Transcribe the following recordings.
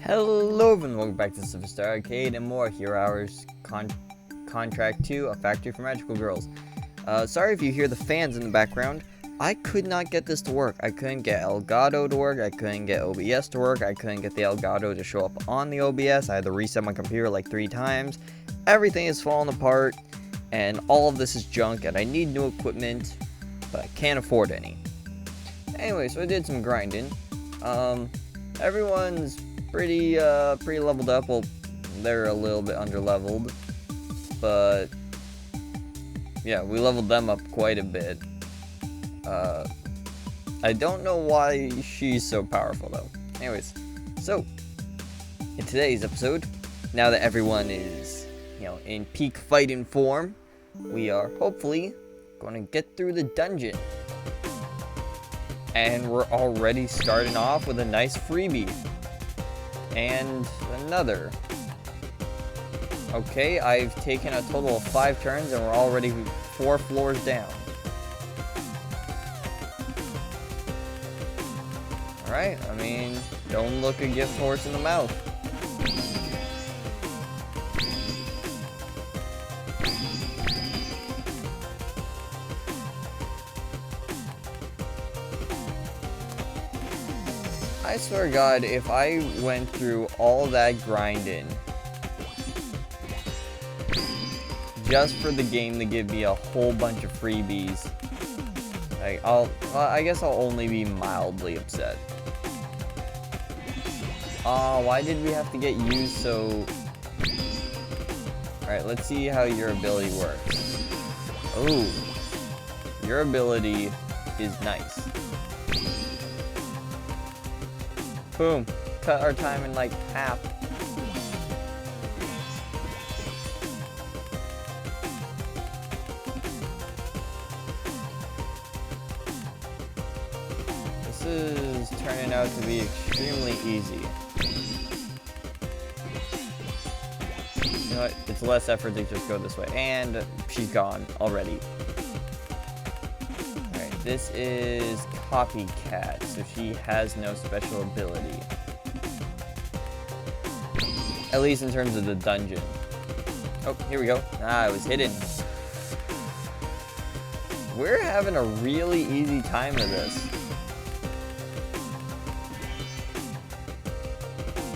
Hello everyone, welcome back to SliverStar Arcade and more Hero Hours Contract 2, A Factory for Magical Girls. Sorry if you hear the fans in the background. I could not get this to work. I couldn't get Elgato to work, I couldn't get OBS to work, I couldn't get the Elgato to show up on the OBS. I had to reset my computer like 3 times. Everything is falling apart, and all of this is junk, and I need new equipment, but I can't afford any. Anyway, so I did some grinding. Everyone's pretty leveled up. Well, they're a little bit under leveled, but yeah, we leveled them up quite a bit. I don't know why she's so powerful though. Anyways, so in today's episode, now that everyone is, in peak fighting form, we are hopefully going to get through the dungeon. And we're already starting off with a nice freebie. And another. Okay, I've taken a total of 5 turns and we're already 4 floors down. Alright, I mean, don't look a gift horse in the mouth. I swear to God, if I went through all that grinding just for the game to give me a whole bunch of freebies, I guess I'll only be mildly upset. Why did we have to get used so... Alright, let's see how your ability works. Oh, your ability is nice. Boom. Cut our time in like half. This is turning out to be extremely easy. You know what? It's less effort to just go this way. And she's gone already. Alright, this is Copycat, so she has no special ability. At least in terms of the dungeon. Oh, here we go. Ah, it was hidden. We're having a really easy time with this.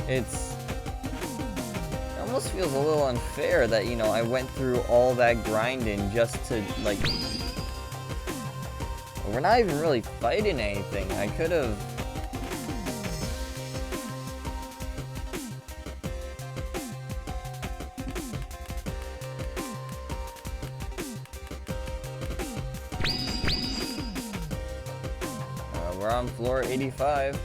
It almost feels a little unfair that, I went through all that grinding just to, like... We're not even really fighting anything. I could have... we're on floor 85.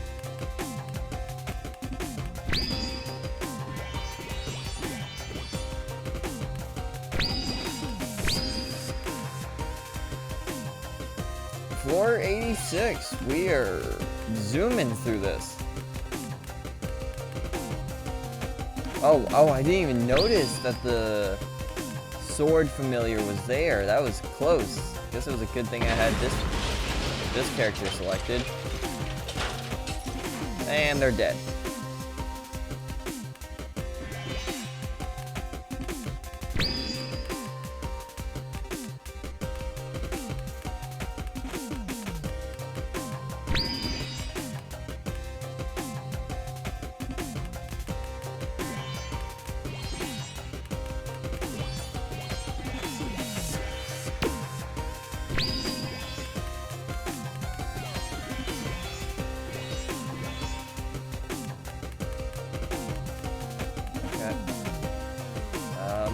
Floor 86, we are zooming through this. Oh, I didn't even notice that the sword familiar was there. That was close. Guess it was a good thing I had this character selected. And they're dead.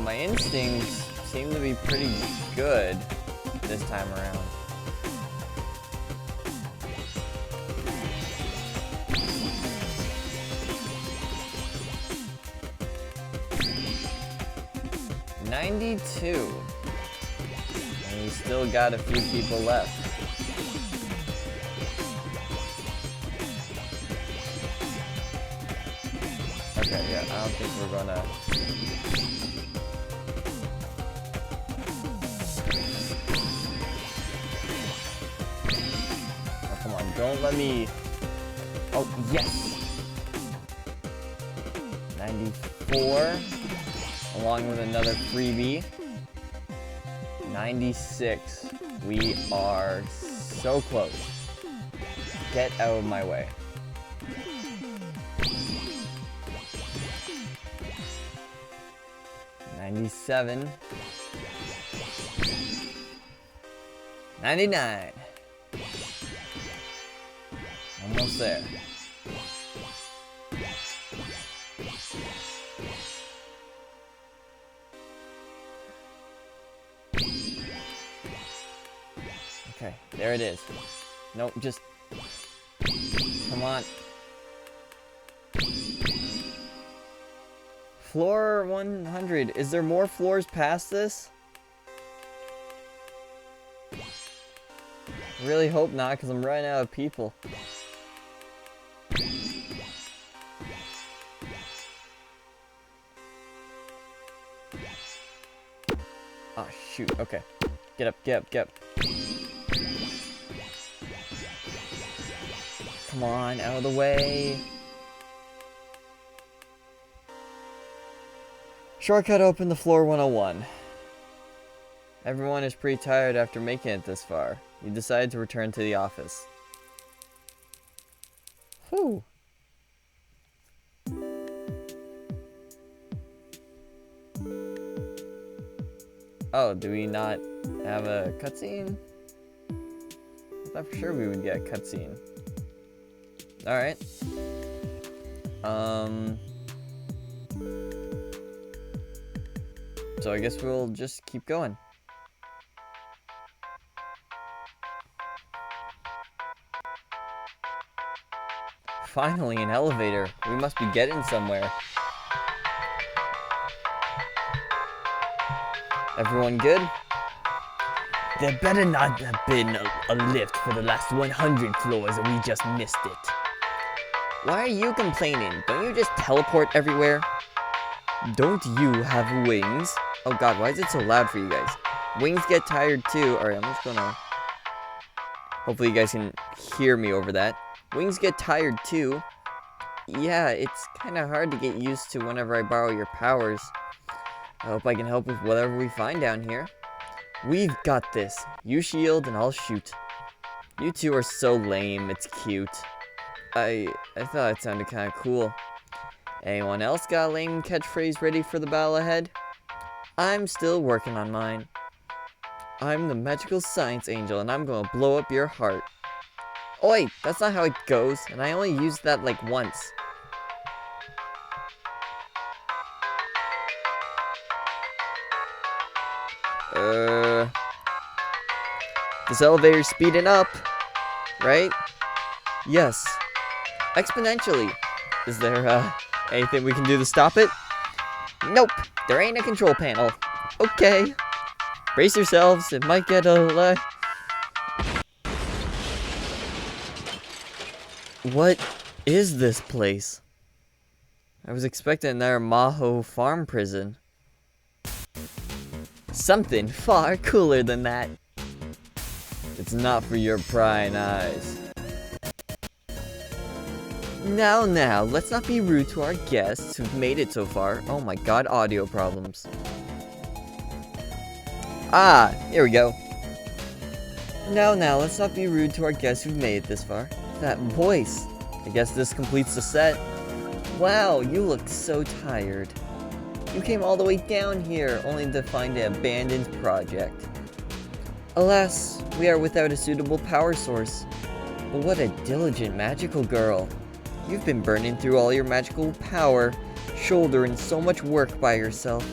My instincts seem to be pretty good this time around. $92. And we still got a few people left. Okay, yeah, I don't think we're gonna... Don't let me... Oh, yes! 94, along with another freebie. 96. We are so close. Get out of my way. $97. 99. Almost there. Okay, there it is. Nope, just... Come on. Floor 100. Is there more floors past this? Really hope not, because I'm running out of people. Oh, shoot. Okay. Get up, get up, get up. Come on, out of the way. Shortcut open to floor 101. Everyone is pretty tired after making it this far. You decide to return to the office. Whew. Oh, do we not have a cutscene? I thought for sure we would get a cutscene. Alright. So I guess we'll just keep going. Finally, an elevator. We must be getting somewhere. Everyone good? There better not have been a lift for the last 100 floors and we just missed it. Why are you complaining? Don't you just teleport everywhere? Don't you have wings? Oh god, why is it so loud for you guys? Wings get tired too. Alright, I'm just gonna... Hopefully you guys can hear me over that. Wings get tired too. Yeah, it's kind of hard to get used to whenever I borrow your powers. I hope I can help with whatever we find down here. We've got this. You shield and I'll shoot. You two are so lame, it's cute. I thought it sounded kind of cool. Anyone else got a lame catchphrase ready for the battle ahead? I'm still working on mine. I'm the magical science angel and I'm gonna blow up your heart. Oi, that's not how it goes, and I only used that like once. This elevator's speeding up, right? Yes. Exponentially. Is there, anything we can do to stop it? Nope, there ain't a control panel. Okay. Brace yourselves, it might get a What is this place? I was expecting another Maho farm prison. Something far cooler than that. It's not for your prying eyes. Now, let's not be rude to our guests who've made it so far. Oh my god, audio problems. Ah, here we go. Now, let's not be rude to our guests who've made it this far. That voice. I guess this completes the set. Wow, you look so tired. You came all the way down here only to find an abandoned project. Alas, we are without a suitable power source. But what a diligent magical girl. You've been burning through all your magical power, shouldering so much work by yourself.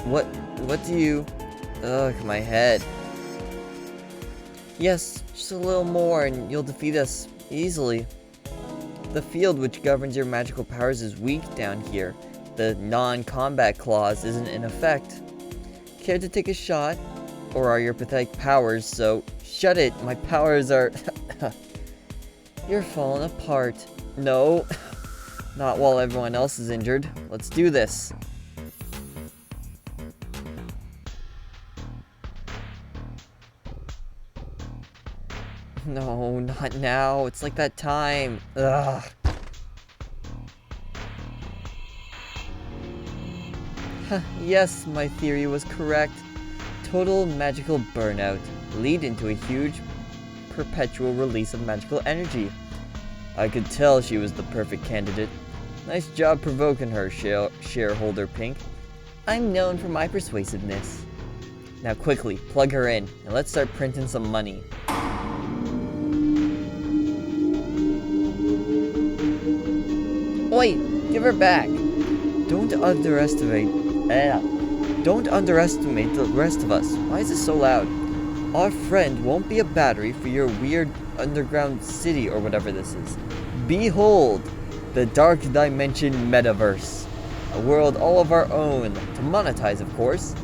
What do you... Ugh, my head. Yes, just a little more and you'll defeat us easily. The field which governs your magical powers is weak down here. The non-combat clause isn't in effect. Care to take a shot? Or are your pathetic powers so... Shut it, my powers are... You're falling apart. No, not while everyone else is injured. Let's do this. No, not now. It's like that time. Ugh. Yes, my theory was correct. Total magical burnout lead into a huge perpetual release of magical energy. I could tell she was the perfect candidate. Nice job provoking her, shareholder Pink. I'm known for my persuasiveness. Now quickly, plug her in, and let's start printing some money. Oi! Give her back! Don't underestimate the rest of us. Why is this so loud? Our friend won't be a battery for your weird underground city or whatever this is. Behold, the Dark Dimension Metaverse. A world all of our own, to monetize of course.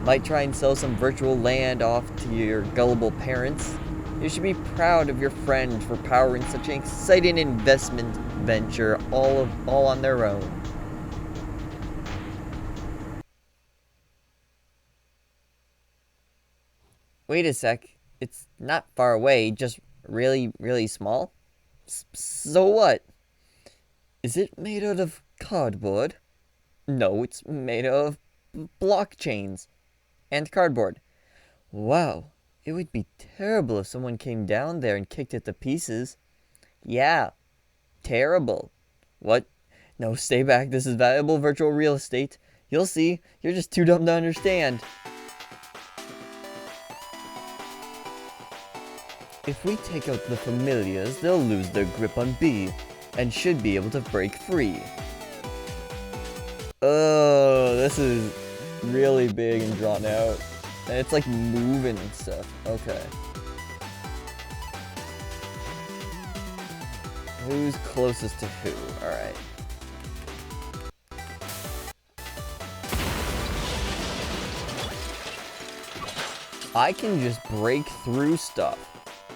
Might try and sell some virtual land off to your gullible parents. You should be proud of your friend for powering such an exciting investment venture all on their own. Wait a sec, it's not far away, just really, really small? So what? Is it made out of cardboard? No, it's made of blockchains and cardboard. Wow, it would be terrible if someone came down there and kicked it to pieces. Yeah, terrible. What? No, stay back, this is valuable virtual real estate. You'll see, you're just too dumb to understand. If we take out the familiars, they'll lose their grip on B, and should be able to break free. Oh, this is really big and drawn out. And it's like moving and stuff. Okay. Who's closest to who? Alright. I can just break through stuff.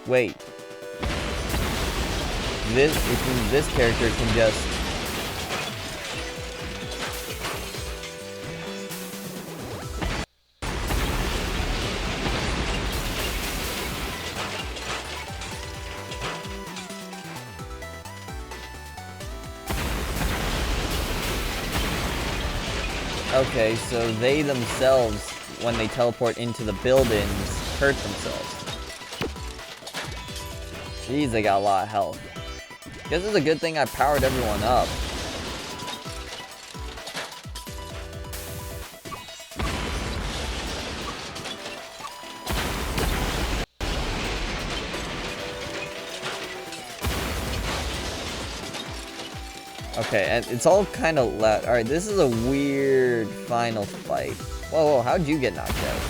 Wait. This character can just... Okay, so they themselves, when they teleport into the buildings, hurt themselves. Jeez, they got a lot of health. Guess it's a good thing I powered everyone up. Okay, and it's all kind of loud. Alright, this is a weird final fight. Whoa, how'd you get knocked out?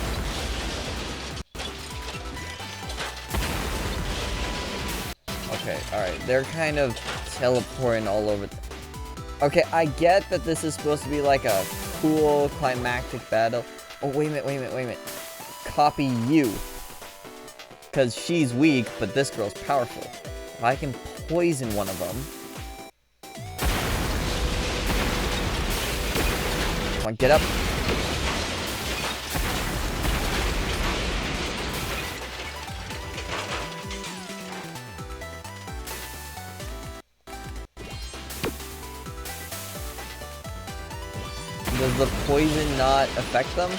Okay, alright, they're kind of teleporting all over. Okay, I get that this is supposed to be like a cool climactic battle. Oh, wait a minute. Copy you. Because she's weak, but this girl's powerful. If I can poison one of them. Come on, get up. Does the poison not affect them?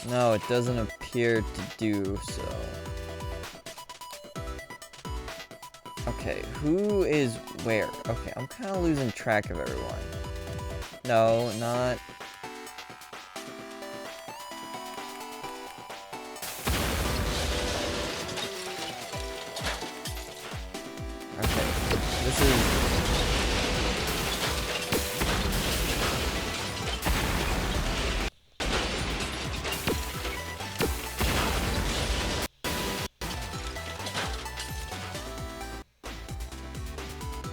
No, it doesn't appear to do so. Okay, who is where? Okay, I'm kind of losing track of everyone. No, not... Okay, this is...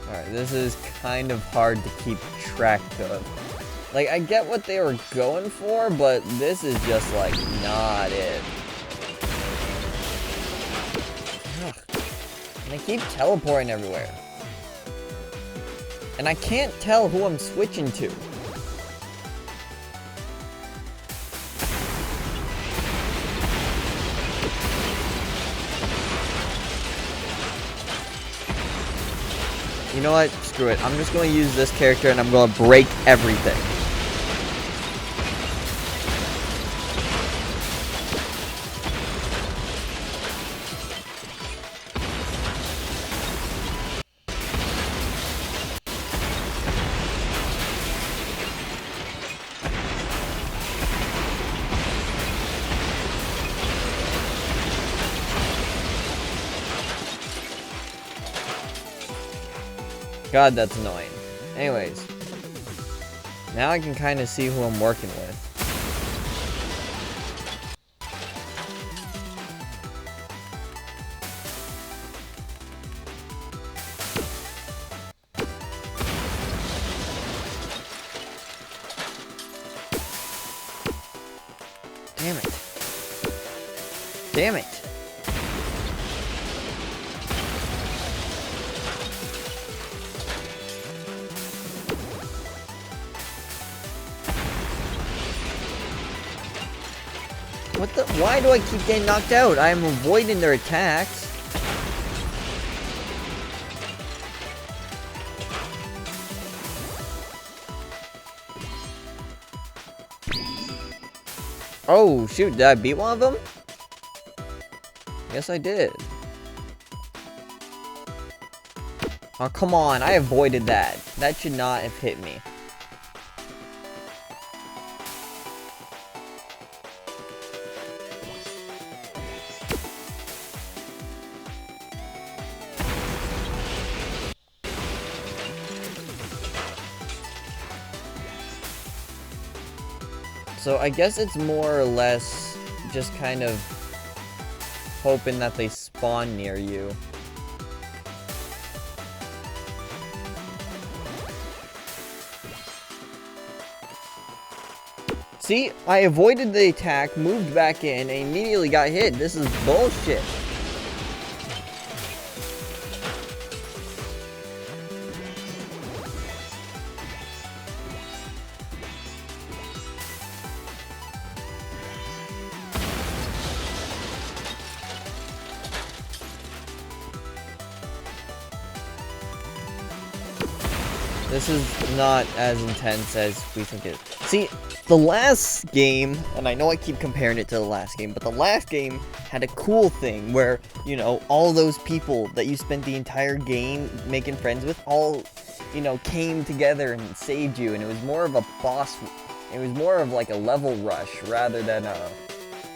Alright, this is kind of hard to keep track of. Like, I get what they were going for, but this is just, like, not it. Ugh. And they keep teleporting everywhere. And I can't tell who I'm switching to. You know what? Screw it. I'm just going to use this character and I'm going to break everything. God, that's annoying. Anyways. Now I can kind of see who I'm working with. Damn it. Damn it. What the? Why do I keep getting knocked out? I am avoiding their attacks. Oh, shoot. Did I beat one of them? Yes, I did. Oh, come on. I avoided that. That should not have hit me. So I guess it's more or less just kind of hoping that they spawn near you. See, I avoided the attack, moved back in, and immediately got hit. This is bullshit. This is not as intense as we think it is. See, the last game, and I know I keep comparing it to the last game, but the last game had a cool thing where, you know, all those people that you spent the entire game making friends with all, you know, came together and saved you, and it was more of a boss, it was more of like a level rush rather than a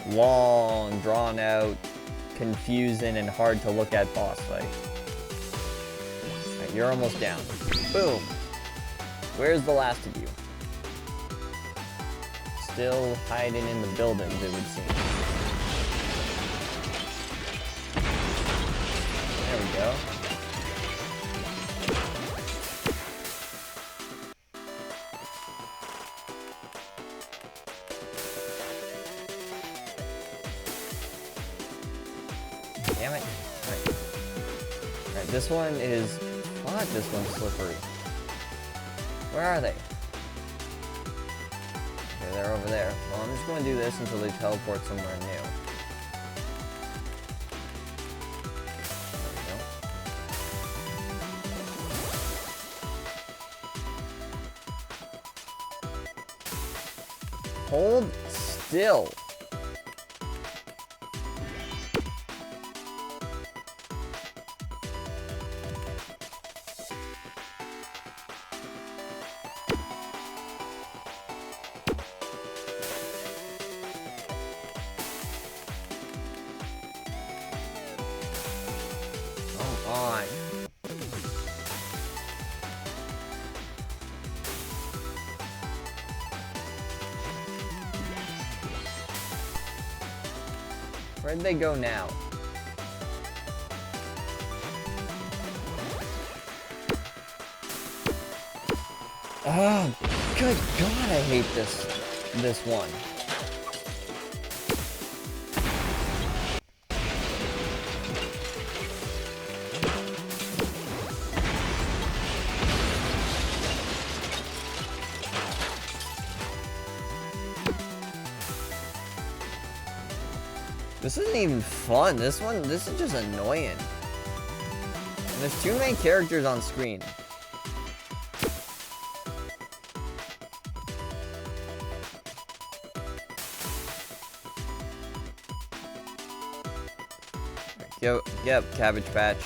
long, drawn out, confusing, and hard to look at boss fight. Alright, you're almost down. Boom. Where's the last of you? Still hiding in the buildings, it would seem. There we go. Damn it. Alright, this one is... Fuck, this one's slippery. Where are they? Okay, they're over there. Well, I'm just going to do this until they teleport somewhere new. There we go. Hold still. On. Where'd they go now? Oh, good God, I hate this one. This isn't even fun. This is just annoying. And there's too many characters on screen. Yep, Cabbage Patch.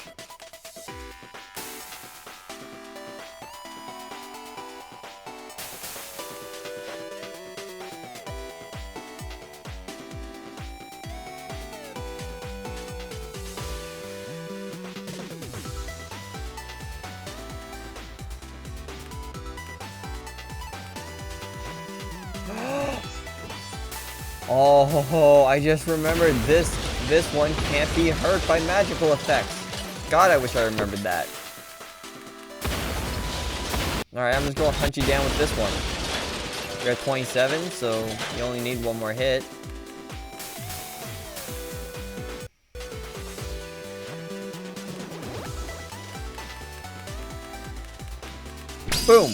Oh, I just remembered this one can't be hurt by magical effects. God, I wish I remembered that. Alright, I'm just gonna hunt you down with this one. You're at 27, so you only need one more hit. Boom!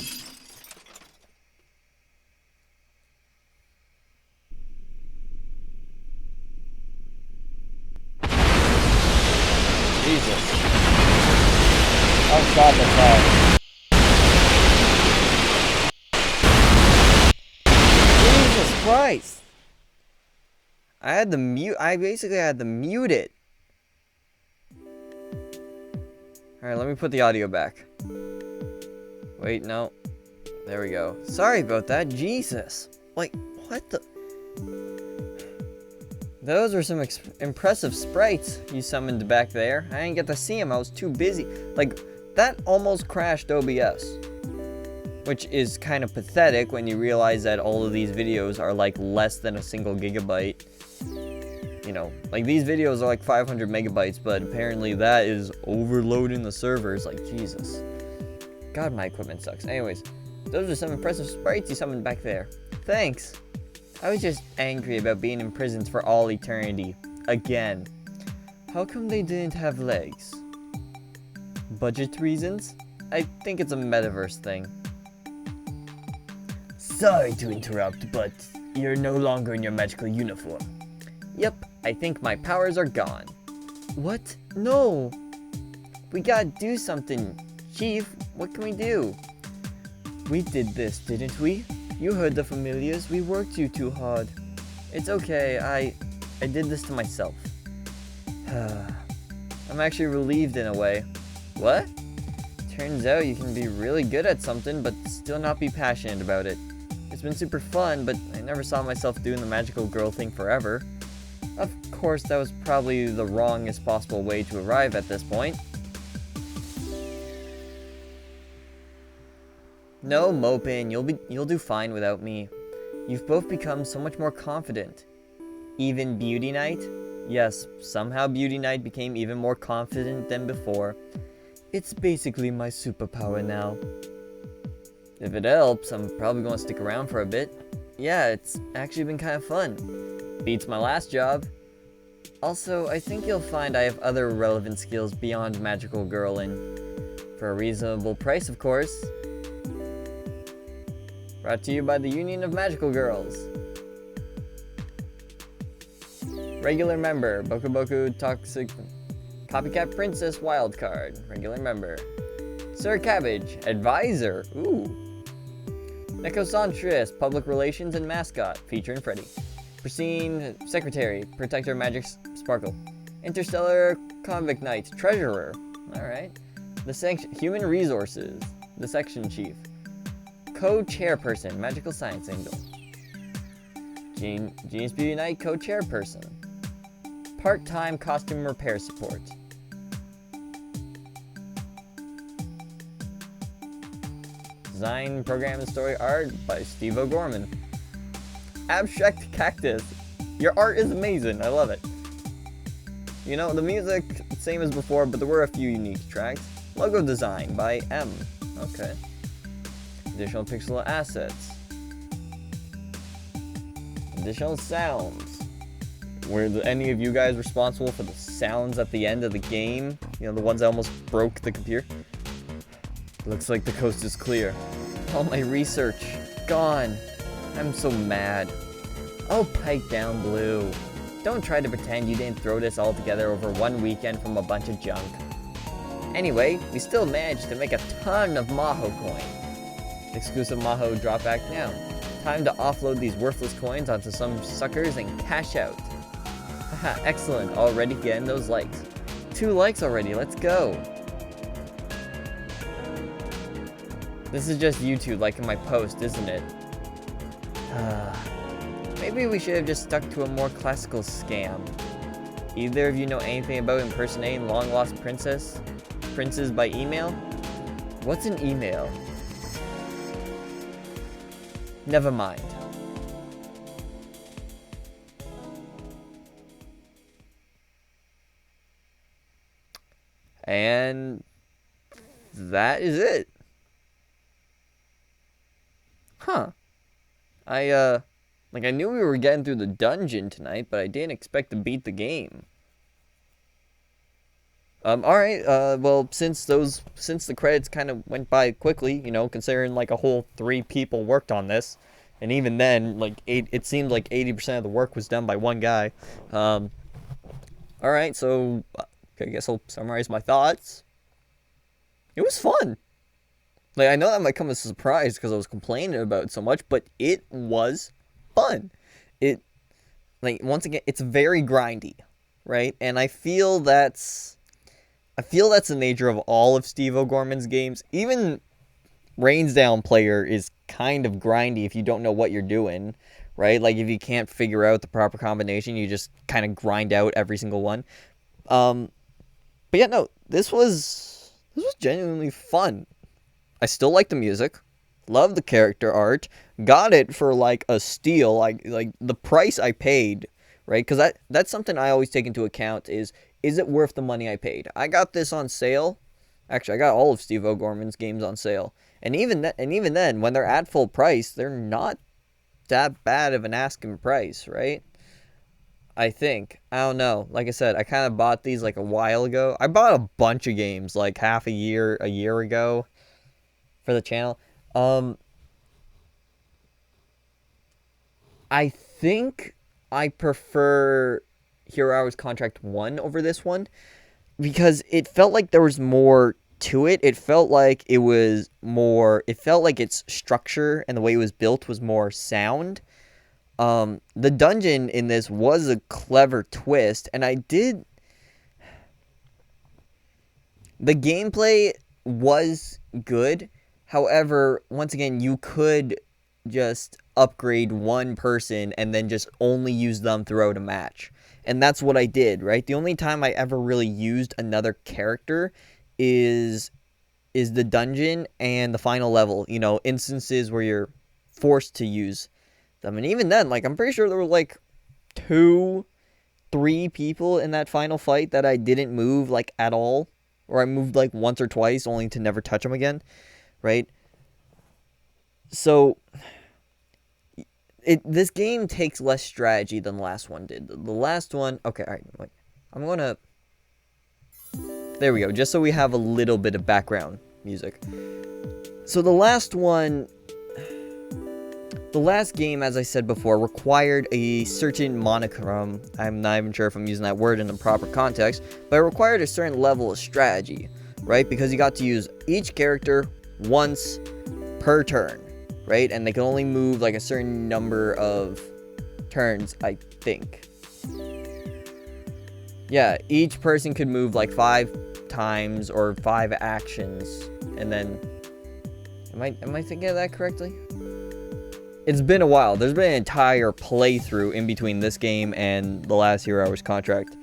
Jesus. Oh god, that's hard. Jesus Christ! I basically had to mute it. Alright, let me put the audio back. Wait, no. There we go. Sorry about that. Jesus. Like, what the... Those are some impressive sprites you summoned back there. I didn't get to see them. I was too busy. Like, that almost crashed OBS. Which is kind of pathetic when you realize that all of these videos are like less than a single gigabyte. You know, like these videos are like 500 megabytes, but apparently that is overloading the servers. Like, Jesus. God, my equipment sucks. Anyways, those are some impressive sprites you summoned back there. Thanks. I was just angry about being imprisoned for all eternity. Again. How come they didn't have legs? Budget reasons? I think it's a Metaverse thing. Sorry to interrupt, but you're no longer in your magical uniform. Yep, I think my powers are gone. What? No. We gotta do something. Chief, what can we do? We did this, didn't we? You heard the familiars. We worked you too hard. It's okay. I did this to myself. I'm actually relieved in a way. What? Turns out you can be really good at something, but still not be passionate about it. It's been super fun, but I never saw myself doing the magical girl thing forever. Of course, that was probably the wrongest possible way to arrive at this point. No moping, you'll do fine without me. You've both become so much more confident. Even Beauty Knight? Yes, somehow Beauty Knight became even more confident than before. It's basically my superpower now. If it helps, I'm probably going to stick around for a bit. Yeah, it's actually been kind of fun. Beats my last job. Also, I think you'll find I have other relevant skills beyond magical girling. For a reasonable price, of course. Brought to you by the Union of Magical Girls. Regular member, Boku Boku Toxic Copycat Princess Wildcard. Regular member. Sir Cabbage, Advisor. Ooh. Necocentress, Public Relations and Mascot, featuring Freddy. Pristine Secretary, Protector Magic Sparkle. Interstellar Convict Knight, Treasurer. Alright. Human Resources, the Section Chief. Co-Chairperson, Magical Science Angel. Genius Beauty Knight, Co-Chairperson. Part-time Costume Repair Support. Design, program, and story art by Steve O'Gorman. Abstract Cactus. Your art is amazing. I love it. You know, the music, same as before, but there were a few unique tracks. Logo design by M. Okay. Additional pixel assets. Additional sounds. Were any of you guys responsible for the sounds at the end of the game? You know, the ones that almost broke the computer? Looks like the coast is clear. All my research, gone. I'm so mad. Oh, pipe down, Blue. Don't try to pretend you didn't throw this all together over one weekend from a bunch of junk. Anyway, we still managed to make a ton of Maho coin. Exclusive Maho drop back now. Time to offload these worthless coins onto some suckers and cash out. Haha, excellent. Already getting those likes. 2 likes already, let's go. This is just YouTube liking my post, isn't it? Maybe we should have just stuck to a more classical scam. Either of you know anything about impersonating long-lost princes by email? What's an email? Never mind. And that is it. Huh. I knew we were getting through the dungeon tonight, but I didn't expect to beat the game. Alright, well, since the credits kind of went by quickly, considering, like, a whole 3 people worked on this, and even then, like, it seemed like 80% of the work was done by one guy. Alright, so, I guess I'll summarize my thoughts. It was fun. Like, I know that might come as a surprise because I was complaining about it so much, but it was fun. Once again, it's very grindy, right? And I feel that's the nature of all of Steve O'Gorman's games. Even Rains Down Player is kind of grindy if you don't know what you're doing, right? Like, if you can't figure out the proper combination, you just kind of grind out every single one. But yeah, no, this was genuinely fun. I still like the music, love the character art, got it for like a steal, like the price I paid, right? Because that's something I always take into account is it worth the money I paid? I got this on sale. Actually, I got all of Steve O'Gorman's games on sale, and even then, when they're at full price, they're not that bad of an asking price, right? I think. I don't know. Like I said, I kind of bought these like a while ago. I bought a bunch of games like a year ago for the channel. I think I prefer Hero Hours Contract 1 over this one because it felt like there was more to it. It felt like its structure and the way it was built was more sound. The dungeon in this was a clever twist, and the gameplay was good. However, once again, you could just upgrade one person and then just only use them throughout a match. And that's what I did, right? The only time I ever really used another character is the dungeon and the final level. Instances where you're forced to use them. And even then, like, I'm pretty sure there were like 2-3 people in that final fight that I didn't move like at all. Or I moved like once or twice only to never touch them again. Right? So, this game takes less strategy than the last one did. The last one... Okay, alright. I'm gonna... There we go. Just so we have a little bit of background music. So, the last one... The last game, as I said before, required a certain monochrome. I'm not even sure if I'm using that word in the proper context. But it required a certain level of strategy. Right? Because you got to use each character once per turn, right? And they can only move like a certain number of turns, I think. Yeah, each person could move like 5 times or 5 actions, and then am I thinking of that correctly? It's been a while. There's been an entire playthrough in between this game and the last Hero Hours Contract.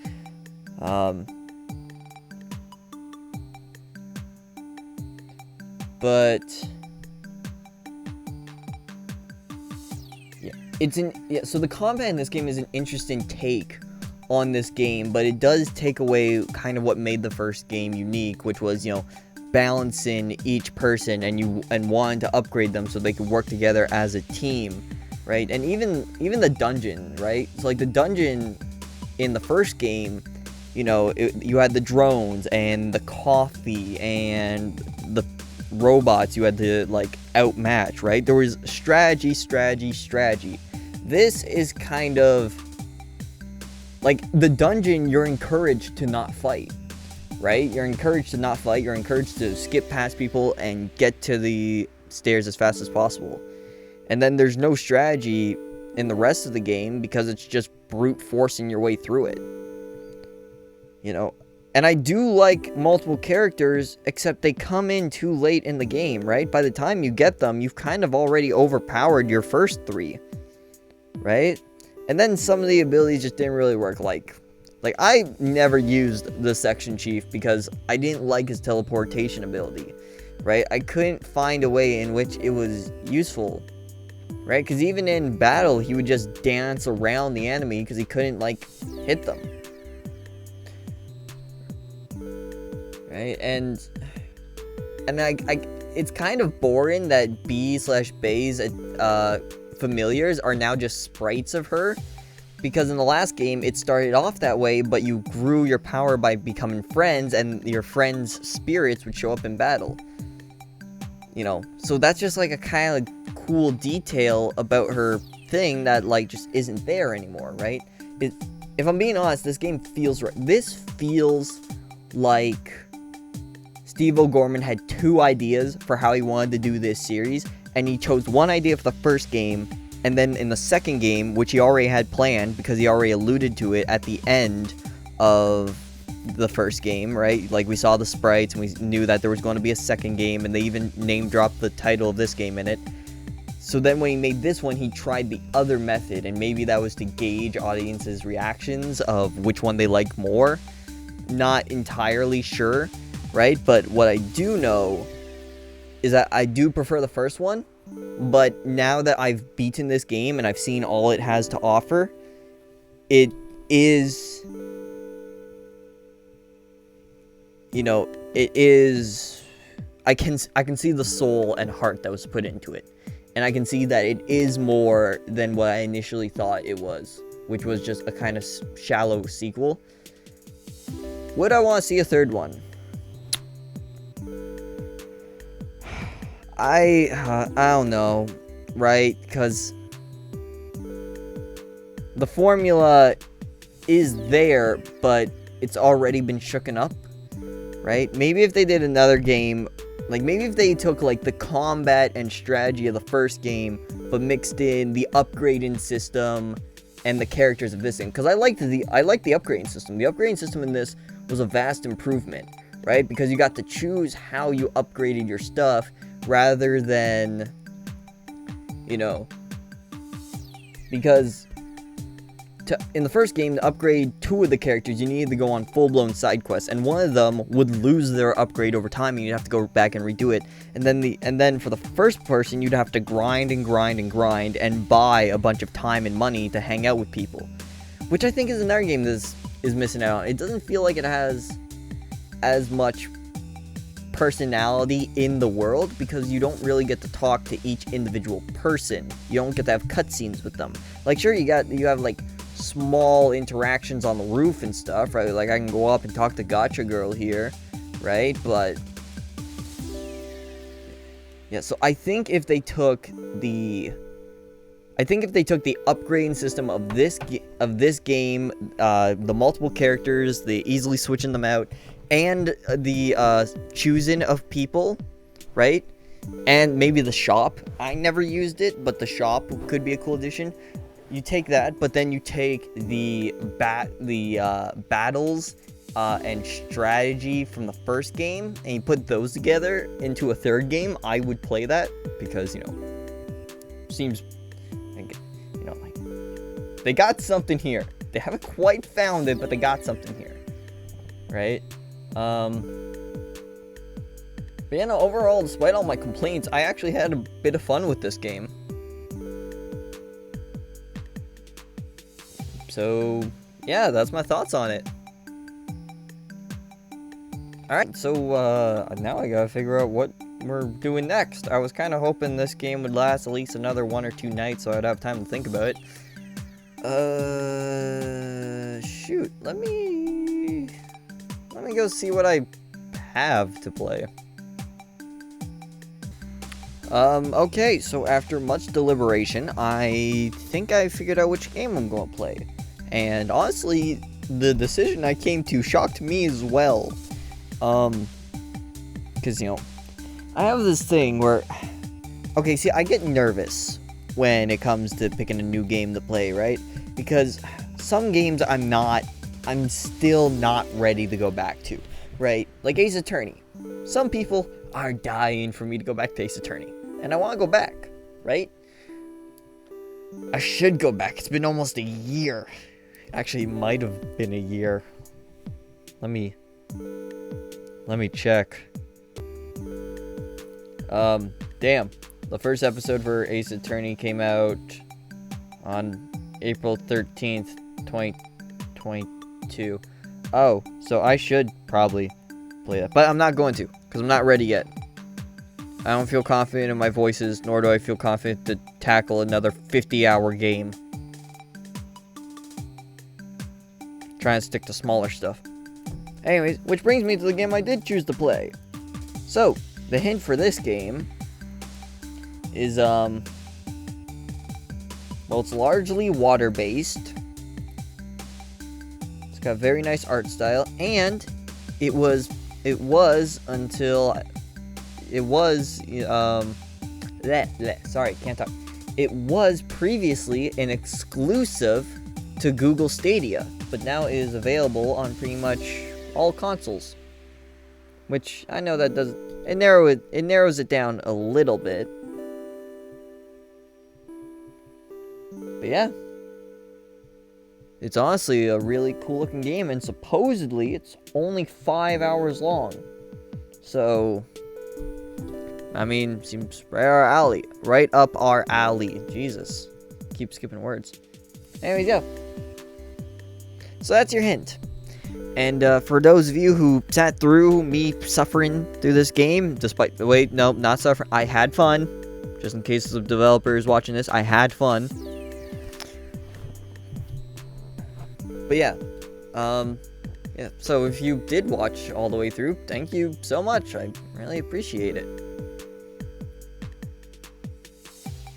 But yeah, so the combat in this game is an interesting take on this game, but it does take away kind of what made the first game unique, which was, balancing each person and wanting to upgrade them so they could work together as a team, right? And even the dungeon, right? So like the dungeon in the first game, you had the drones and the coffee and the robots you had to like outmatch, right? There was strategy. This is kind of like the dungeon. You're encouraged to not fight, right? You're encouraged to not fight. You're encouraged to skip past people and get to the stairs as fast as possible. And then there's no strategy in the rest of the game because it's just brute forcing your way through it. And I do like multiple characters, except they come in too late in the game, right? By the time you get them, you've kind of already overpowered your first 3, right? And then some of the abilities just didn't really work. Like I never used the section chief because I didn't like his teleportation ability, right? I couldn't find a way in which it was useful, right? Because even in battle, he would just dance around the enemy because he couldn't, like, hit them. right? And it's kind of boring that B/Bay's familiars are now just sprites of her, because in the last game it started off that way, but you grew your power by becoming friends, and your friends' spirits would show up in battle. You know, so that's just like a kind of cool detail about her thing that like just isn't there anymore, right? If I'm being honest, this game feels right. This feels like Steve O'Gorman had two ideas for how he wanted to do this series, and he chose one idea for the first game, and then in the second game, which he already had planned because he already alluded to it at the end of the first game, right? Like, we saw the sprites and we knew that there was going to be a second game, and they even name dropped the title of this game in it. So then when he made this one, he tried the other method, and maybe that was to gauge audiences' reactions of which one they like more. Not entirely sure, right? But what I do know is that I do prefer the first one, but now that I've beaten this game and I've seen all it has to offer, it is, you know, it is, I can see the soul and heart that was put into it. And I can see that it is more than what I initially thought it was, which was just a kind of shallow sequel. Would I want to see a third one? I don't know, right? Because the formula is there, but it's already been shooken up, right? Maybe if they did another game, like maybe if they took like the combat and strategy of the first game, but mixed in the upgrading system and the characters of this game, because I liked the upgrading system. The upgrading system in this was a vast improvement, right? Because you got to choose how you upgraded your stuff rather than, you know, because in the first game, to upgrade two of the characters, you needed to go on full-blown side quests, and one of them would lose their upgrade over time, and you'd have to go back and redo it. And then for the first person, you'd have to grind and grind and grind and buy a bunch of time and money to hang out with people, which I think is another game that is missing out on. It doesn't feel like it has as much personality in the world, because you don't really get to talk to each individual person. You don't get to have cutscenes with them. Like, sure, you have like small interactions on the roof and stuff, right? Like, I can go up and talk to Gotcha Girl here, right? But yeah, so I think if they took the upgrading system of this game, the multiple characters, the easily switching them out, and the choosing of people, right? And maybe the shop. I never used it, but the shop could be a cool addition. You take that, but then you take the battles and strategy from the first game, and you put those together into a third game. I would play that, because, you know, seems like, you know, like they got something here. They haven't quite found it, but they got something here, right? But yeah, no, overall, despite all my complaints, I actually had a bit of fun with this game. So, yeah, that's my thoughts on it. Alright, so, now I gotta figure out what we're doing next. I was kind of hoping this game would last at least another 1 or 2 nights, so I'd have time to think about it. Shoot, let me go see what I have to play. Okay, so after much deliberation, I think I figured out which game I'm going to play. And honestly, the decision I came to shocked me as well. Because, you know, I have this thing where, okay, see, I get nervous when it comes to picking a new game to play, right? Because some games I'm still not ready to go back to, right? Like Ace Attorney. Some people are dying for me to go back to Ace Attorney, and I want to go back, right? I should go back. It's been almost a year. Actually, it might have been a year. Let me check. Damn. The first episode for Ace Attorney came out on April 13th, 2022. Oh, so I should probably play that. But I'm not going to, because I'm not ready yet. I don't feel confident in my voices, nor do I feel confident to tackle another 50-hour game. Trying to stick to smaller stuff. Anyways, which brings me to the game I did choose to play. So, the hint for this game is, well, it's largely water-based. It's got a very nice art style, and it was until, sorry, can't talk. It was previously an exclusive to Google Stadia, but now it is available on pretty much all consoles. Which, I know that does, it narrows it down a little bit. But yeah. It's honestly a really cool looking game, and supposedly it's only 5 hours long. So, I mean, seems right up our alley. Jesus, keep skipping words. Anyways, yeah. So that's your hint. And for those of you who sat through me suffering through this game, despite, wait, no, not suffering, I had fun. Just in case of developers watching this, I had fun. But yeah, yeah, so if you did watch all the way through, thank you so much. I really appreciate it.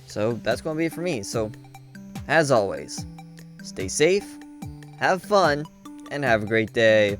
So that's going to be it for me. So, as always, stay safe, have fun, and have a great day.